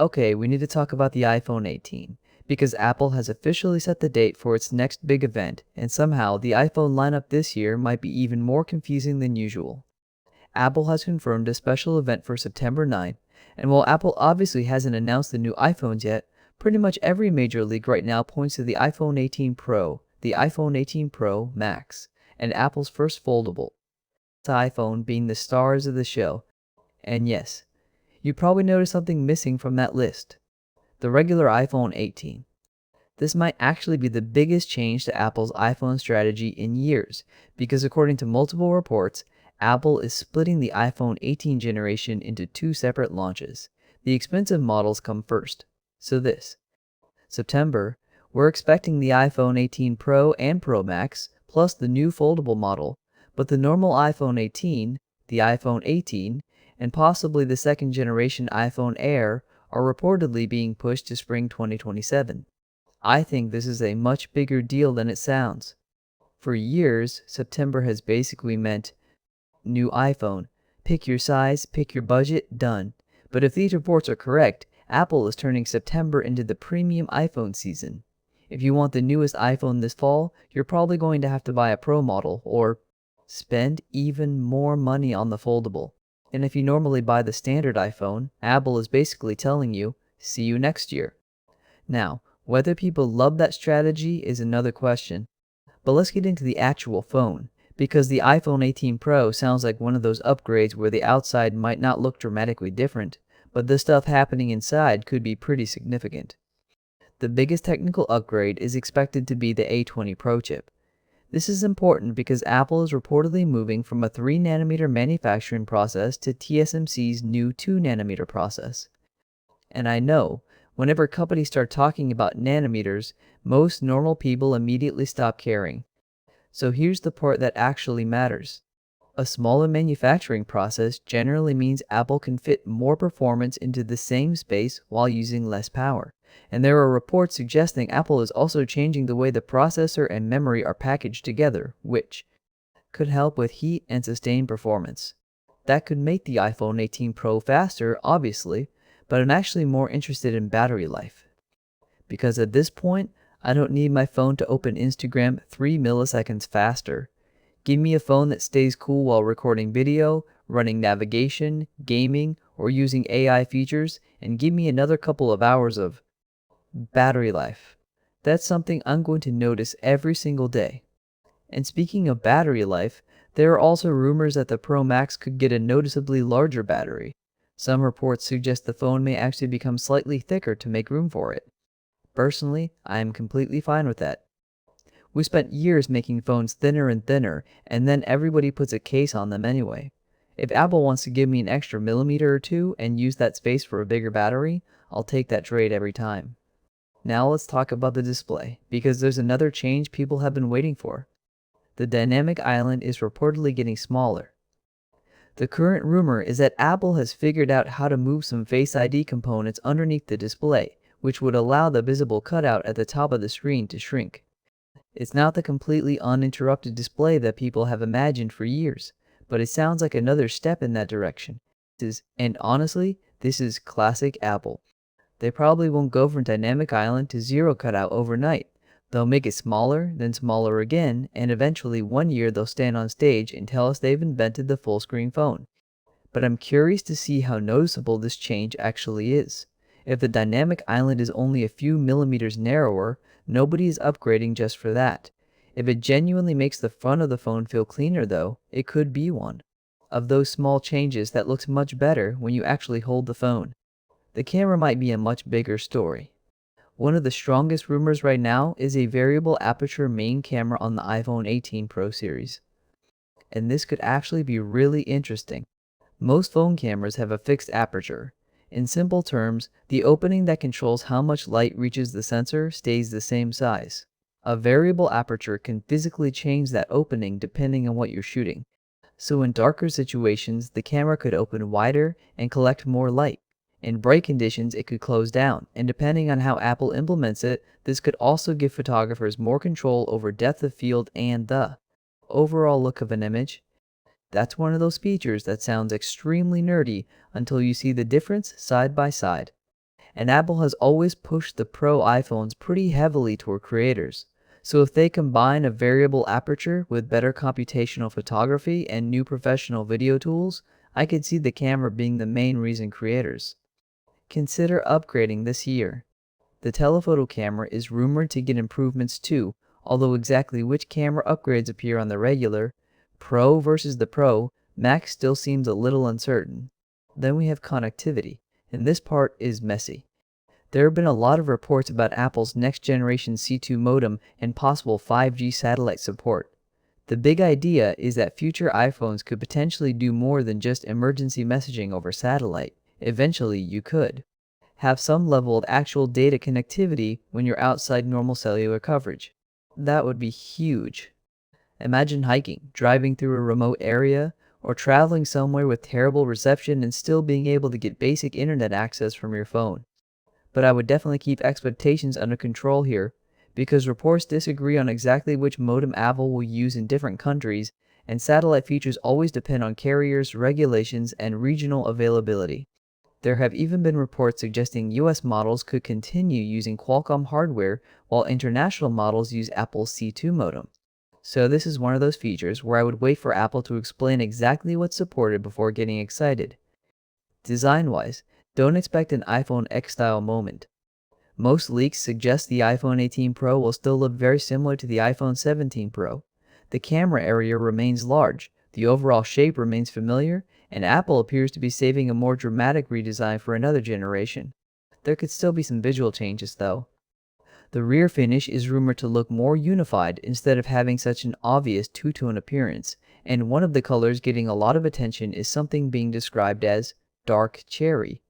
Okay, we need to talk about the iPhone 18, because Apple has officially set the date for its next big event, and somehow the iPhone lineup this year might be even more confusing than usual. Apple has confirmed a special event for September 9, and while Apple obviously hasn't announced the new iPhones yet, pretty much every major league right now points to the iPhone 18 Pro, the iPhone 18 Pro Max, and Apple's first foldable. The iPhone being the stars of the show. And yes, you probably noticed something missing from that list: the regular iPhone 18. This might actually be the biggest change to Apple's iPhone strategy in years, because according to multiple reports, Apple is splitting the iPhone 18 generation into two separate launches. The expensive models come first. So this September, we're expecting the iPhone 18 Pro and Pro Max, plus the new foldable model, but the normal iPhone 18, the iPhone 18, and possibly the second generation iPhone Air are reportedly being pushed to spring 2027. I think this is a much bigger deal than it sounds. For years, September has basically meant new iPhone. Pick your size, pick your budget, done. But if these reports are correct, Apple is turning September into the premium iPhone season. If you want the newest iPhone this fall, you're probably going to have to buy a Pro model, or spend even more money on the foldable. And if you normally buy the standard iPhone, Apple is basically telling you, see you next year. Now, whether people love that strategy is another question. But let's get into the actual phone, because the iPhone 18 Pro sounds like one of those upgrades where the outside might not look dramatically different, but the stuff happening inside could be pretty significant. The biggest technical upgrade is expected to be the A20 Pro chip. This is important because Apple is reportedly moving from a 3nm manufacturing process to TSMC's new 2nm process. And I know, whenever companies start talking about nanometers, most normal people immediately stop caring. So here's the part that actually matters. A smaller manufacturing process generally means Apple can fit more performance into the same space while using less power. And there are reports suggesting Apple is also changing the way the processor and memory are packaged together, which could help with heat and sustained performance. That could make the iPhone 18 Pro faster, obviously, but I'm actually more interested in battery life. Because at this point, I don't need my phone to open Instagram 3 milliseconds faster. Give me a phone that stays cool while recording video, running navigation, gaming, or using AI features, and give me another couple of hours of battery life. That's something I'm going to notice every single day. And speaking of battery life, there are also rumors that the Pro Max could get a noticeably larger battery. Some reports suggest the phone may actually become slightly thicker to make room for it. Personally, I am completely fine with that. We spent years making phones thinner and thinner, and then everybody puts a case on them anyway. If Apple wants to give me an extra millimeter or two and use that space for a bigger battery, I'll take that trade every time. Now let's talk about the display, because there's another change people have been waiting for. The dynamic island is reportedly getting smaller. The current rumor is that Apple has figured out how to move some Face ID components underneath the display, which would allow the visible cutout at the top of the screen to shrink. It's not the completely uninterrupted display that people have imagined for years, but it sounds like another step in that direction. And honestly, this is classic Apple. They probably won't go from dynamic island to zero cutout overnight. They'll make it smaller, then smaller again, and eventually one year they'll stand on stage and tell us they've invented the full screen phone. But I'm curious to see how noticeable this change actually is. If the dynamic island is only a few millimeters narrower, nobody is upgrading just for that. If it genuinely makes the front of the phone feel cleaner though, it could be one of those small changes that looks much better when you actually hold the phone. The camera might be a much bigger story. One of the strongest rumors right now is a variable aperture main camera on the iPhone 18 Pro series. And this could actually be really interesting. Most phone cameras have a fixed aperture. In simple terms, the opening that controls how much light reaches the sensor stays the same size. A variable aperture can physically change that opening depending on what you're shooting. So in darker situations, the camera could open wider and collect more light. In bright conditions, it could close down, and depending on how Apple implements it, this could also give photographers more control over depth of field and the overall look of an image. That's one of those features that sounds extremely nerdy until you see the difference side by side. And Apple has always pushed the Pro iPhones pretty heavily toward creators. So if they combine a variable aperture with better computational photography and new professional video tools, I could see the camera being the main reason creators consider upgrading this year. The telephoto camera is rumored to get improvements too, although exactly which camera upgrades appear on the regular, Pro versus the Pro, Max still seems a little uncertain. Then we have connectivity, and this part is messy. There have been a lot of reports about Apple's next-generation C2 modem and possible 5G satellite support. The big idea is that future iPhones could potentially do more than just emergency messaging over satellite. Eventually, you could have some level of actual data connectivity when you're outside normal cellular coverage. That would be huge. Imagine hiking, driving through a remote area, or traveling somewhere with terrible reception and still being able to get basic internet access from your phone. But I would definitely keep expectations under control here, because reports disagree on exactly which modem Apple will use in different countries, and satellite features always depend on carriers, regulations, and regional availability. There have even been reports suggesting US models could continue using Qualcomm hardware while international models use Apple's C2 modem. So this is one of those features where I would wait for Apple to explain exactly what's supported before getting excited. Design-wise, don't expect an iPhone X-style moment. Most leaks suggest the iPhone 18 Pro will still look very similar to the iPhone 17 Pro. The camera area remains large, the overall shape remains familiar, and Apple appears to be saving a more dramatic redesign for another generation. There could still be some visual changes though. The rear finish is rumored to look more unified instead of having such an obvious two-tone appearance, and one of the colors getting a lot of attention is something being described as dark cherry.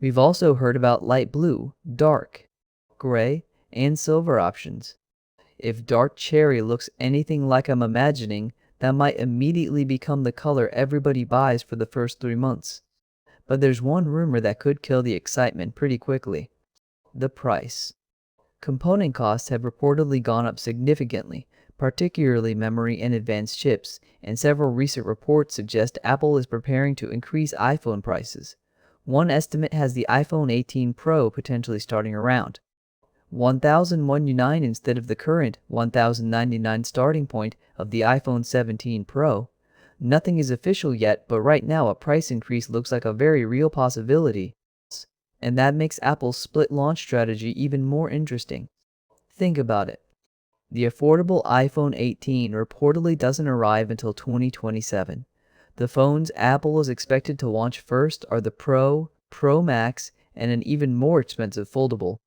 We've also heard about light blue, dark, gray, and silver options. If dark cherry looks anything like I'm imagining, that might immediately become the color everybody buys for the first 3 months. But there's one rumor that could kill the excitement pretty quickly. The price. Component costs have reportedly gone up significantly, particularly memory and advanced chips, and several recent reports suggest Apple is preparing to increase iPhone prices. One estimate has the iPhone 18 Pro potentially starting around $1,019 instead of the current $1,099 starting point of the iPhone 17 Pro. Nothing is official yet, but right now a price increase looks like a very real possibility. And that makes Apple's split launch strategy even more interesting. Think about it. The affordable iPhone 18 reportedly doesn't arrive until 2027. The phones Apple is expected to launch first are the Pro, Pro Max, and an even more expensive foldable.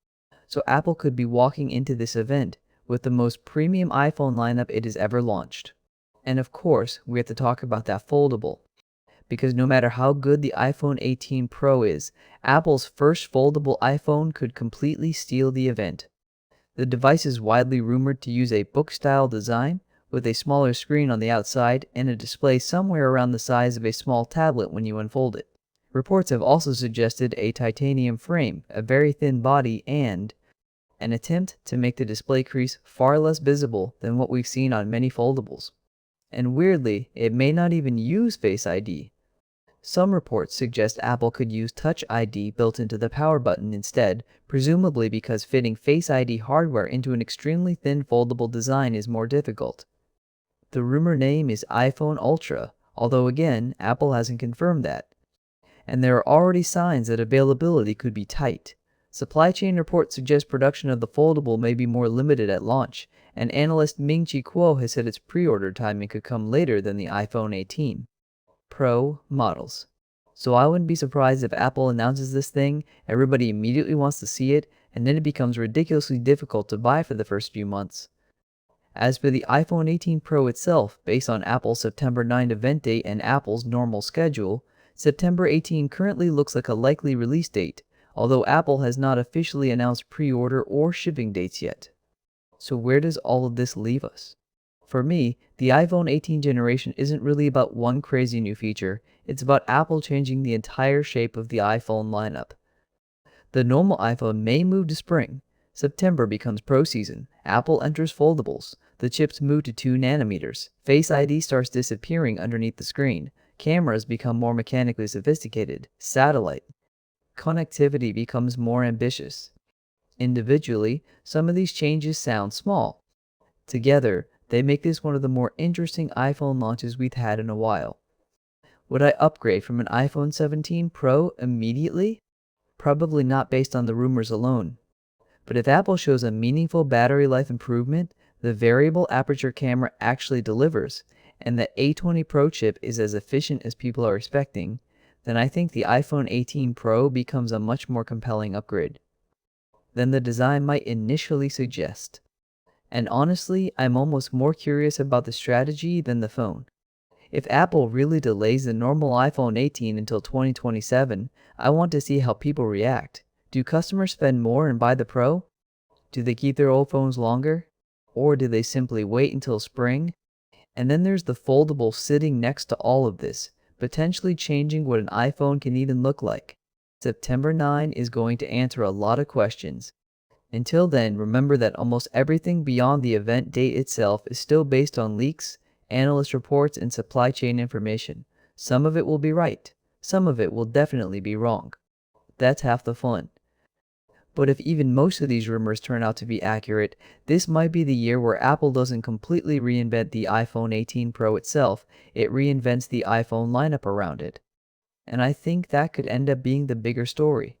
So Apple could be walking into this event with the most premium iPhone lineup it has ever launched. And of course, we have to talk about that foldable. Because no matter how good the iPhone 18 Pro is, Apple's first foldable iPhone could completely steal the event. The device is widely rumored to use a book-style design, with a smaller screen on the outside and a display somewhere around the size of a small tablet when you unfold it. Reports have also suggested a titanium frame, a very thin body, and an attempt to make the display crease far less visible than what we've seen on many foldables. And weirdly, it may not even use Face ID. Some reports suggest Apple could use Touch ID built into the power button instead, presumably because fitting Face ID hardware into an extremely thin foldable design is more difficult. The rumor name is iPhone Ultra, although again, Apple hasn't confirmed that. And there are already signs that availability could be tight. Supply chain reports suggest production of the foldable may be more limited at launch, and analyst Ming-Chi Kuo has said its pre-order timing could come later than the iPhone 18 Pro models. So I wouldn't be surprised if Apple announces this thing, everybody immediately wants to see it, and then it becomes ridiculously difficult to buy for the first few months. As for the iPhone 18 Pro itself, based on Apple's September 9 event date and Apple's normal schedule, September 18 currently looks like a likely release date, although Apple has not officially announced pre-order or shipping dates yet. So where does all of this leave us? For me, the iPhone 18 generation isn't really about one crazy new feature, it's about Apple changing the entire shape of the iPhone lineup. The normal iPhone may move to spring. September becomes Pro season, Apple enters foldables, the chips move to 2 nanometers, Face ID starts disappearing underneath the screen, cameras become more mechanically sophisticated, satellite, connectivity becomes more ambitious. Individually, some of these changes sound small. Together, they make this one of the more interesting iPhone launches we've had in a while. Would I upgrade from an iPhone 17 Pro immediately? Probably not based on the rumors alone. But if Apple shows a meaningful battery life improvement, the variable aperture camera actually delivers, and the A20 Pro chip is as efficient as people are expecting, then I think the iPhone 18 Pro becomes a much more compelling upgrade than the design might initially suggest. And honestly, I'm almost more curious about the strategy than the phone. If Apple really delays the normal iPhone 18 until 2027, I want to see how people react. Do customers spend more and buy the Pro? Do they keep their old phones longer? Or do they simply wait until spring? And then there's the foldable sitting next to all of this, potentially changing what an iPhone can even look like. September 9 is going to answer a lot of questions. Until then, remember that almost everything beyond the event date itself is still based on leaks, analyst reports, and supply chain information. Some of it will be right. Some of it will definitely be wrong. That's half the fun. But if even most of these rumors turn out to be accurate, this might be the year where Apple doesn't completely reinvent the iPhone 18 Pro itself, it reinvents the iPhone lineup around it. And I think that could end up being the bigger story.